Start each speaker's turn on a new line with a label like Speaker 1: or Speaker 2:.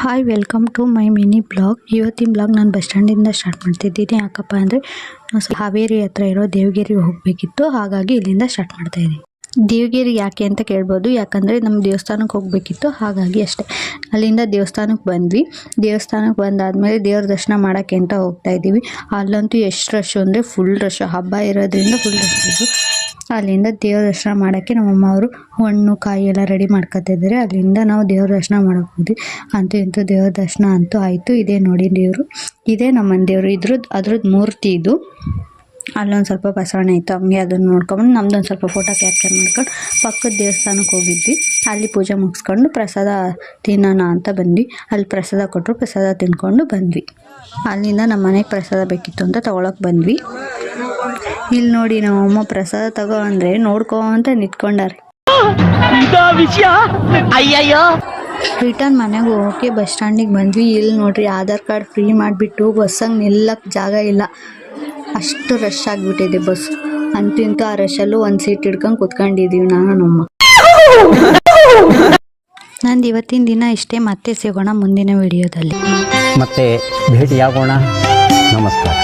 Speaker 1: Hi, welcome to my mini blog. ಇವತ್ತಿನ blog ನಾನು bus ಸ್ಟ್ಯಾಂಡಿಂದ ಸ್ಟಾರ್ಟ್ ಮಾಡ್ತಿದ್ದೀನಿ. ಯಾಕಪ್ಪ ಅಂದರೆ ಹಾವೇರಿ ಹತ್ರ ಇರೋ ದೇವಗಿರಿಗೆ ಹೋಗಬೇಕಿತ್ತು, ಹಾಗಾಗಿ ಇಲ್ಲಿಂದ ಸ್ಟಾರ್ಟ್ ಮಾಡ್ತಾಯಿದ್ದೀನಿ. ದೇವಗಿರಿ ಯಾಕೆ ಅಂತ ಕೇಳ್ಬೋದು, ಯಾಕಂದರೆ ನಮ್ಮ ದೇವಸ್ಥಾನಕ್ಕೆ ಹೋಗಬೇಕಿತ್ತು, ಹಾಗಾಗಿ ಅಷ್ಟೇ. ಅಲ್ಲಿಂದ ದೇವಸ್ಥಾನಕ್ಕೆ ಬಂದ್ವಿ. ದೇವಸ್ಥಾನಕ್ಕೆ ಬಂದಾದಮೇಲೆ ದೇವ್ರ ದರ್ಶನ ಮಾಡೋಕ್ಕೆ ಅಂತ ಹೋಗ್ತಾ ಇದ್ದೀವಿ. ಅಲ್ಲಂತೂ ಎಷ್ಟು ರಶ್ ಅಂದರೆ ಫುಲ್ ರಶ್, ಹಬ್ಬ ಇರೋದ್ರಿಂದ ಫುಲ್ ರಶ್ ಇದ್ದು. ಅಲ್ಲಿಂದ ದೇವ್ರ ದರ್ಶನ ಮಾಡೋಕ್ಕೆ ನಮ್ಮಮ್ಮ ಅವರು ಹಣ್ಣು ಕಾಯಿ ಎಲ್ಲ ರೆಡಿ ಮಾಡ್ಕೊತಿದ್ದಾರೆ. ಅಲ್ಲಿಂದ ನಾವು ದೇವ್ರ ದರ್ಶನ ಮಾಡೋಕೆ ಹೋದ್ವಿ. ಅಂತೂ ಇಂತೂ ದೇವ್ರ ದರ್ಶನ ಅಂತೂ ಆಯಿತು. ಇದೇ ನೋಡಿ ದೇವರು, ಇದೇ ನಮ್ಮನ ದೇವರು. ಅದ್ರದ್ದು ಮೂರ್ತಿ ಇದು. ಅಲ್ಲೊಂದು ಸ್ವಲ್ಪ ಬಸವಣ್ಣ ಇತ್ತು, ಹಂಗೆ ಅದನ್ನು ನೋಡ್ಕೊಂಡು ನಮ್ದೊಂದು ಸ್ವಲ್ಪ ಫೋಟೋ ಕ್ಯಾಪ್ಚರ್ ಮಾಡ್ಕೊಂಡು ಪಕ್ಕದ ದೇವಸ್ಥಾನಕ್ಕೆ ಹೋಗಿದ್ವಿ. ಅಲ್ಲಿ ಪೂಜೆ ಮುಗಿಸ್ಕೊಂಡು ಪ್ರಸಾದ ತಿನ್ನೋಣ ಅಂತ ಬಂದ್ವಿ. ಅಲ್ಲಿ ಪ್ರಸಾದ ಕೊಟ್ಟರು, ಪ್ರಸಾದ ತಿನ್ಕೊಂಡು ಬಂದ್ವಿ. ಅಲ್ಲಿಂದ ನಮ್ಮ ಮನೆಗೆ ಪ್ರಸಾದ ಬೇಕಿತ್ತು ಅಂತ ತೊಗೊಳಕ್ಕೆ ಬಂದ್ವಿ. ಇಲ್ಲಿ ನೋಡಿ ನಮ್ಮಮ್ಮ ಪ್ರಸಾದ ತಗೋ ಅಂದರೆ ನೋಡ್ಕೊ ಅಂತ ನಿಂತ್ಕೊಂಡಾರೆ. ರಿಟರ್ನ್ ಮನೆಗೆ ಹೋಗೋಕ್ಕೆ ಬಸ್ ಸ್ಟ್ಯಾಂಡಿಗೆ ಬಂದ್ವಿ. ಇಲ್ಲಿ ನೋಡ್ರಿ ಆಧಾರ್ ಕಾರ್ಡ್ ಫ್ರೀ ಮಾಡಿಬಿಟ್ಟು ಬಸ್ಸಂಗೆ ನಿಲ್ಲಕ್ಕೆ ಜಾಗ ಇಲ್ಲ, ಅಷ್ಟು ರಶ್ ಆಗಿಬಿಟ್ಟಿದೆ ಬಸ್. ಅಂತೂ ಇಂತೂ ಆ ರಶಲ್ಲೂ ಒಂದು ಸೀಟ್ ಹಿಡ್ಕೊಂಡು ಕುತ್ಕೊಂಡಿದ್ದೀವಿ ನಾನು ನಮ್ಮಮ್ಮ. ನಂದು ಇವತ್ತಿನ ದಿನ ಇಷ್ಟೇ. ಮತ್ತೆ ಸಿಗೋಣ ಮುಂದಿನ ವಿಡಿಯೋದಲ್ಲಿ.
Speaker 2: ಮತ್ತೆ ಭೇಟಿಯಾಗೋಣ. ನಮಸ್ಕಾರ.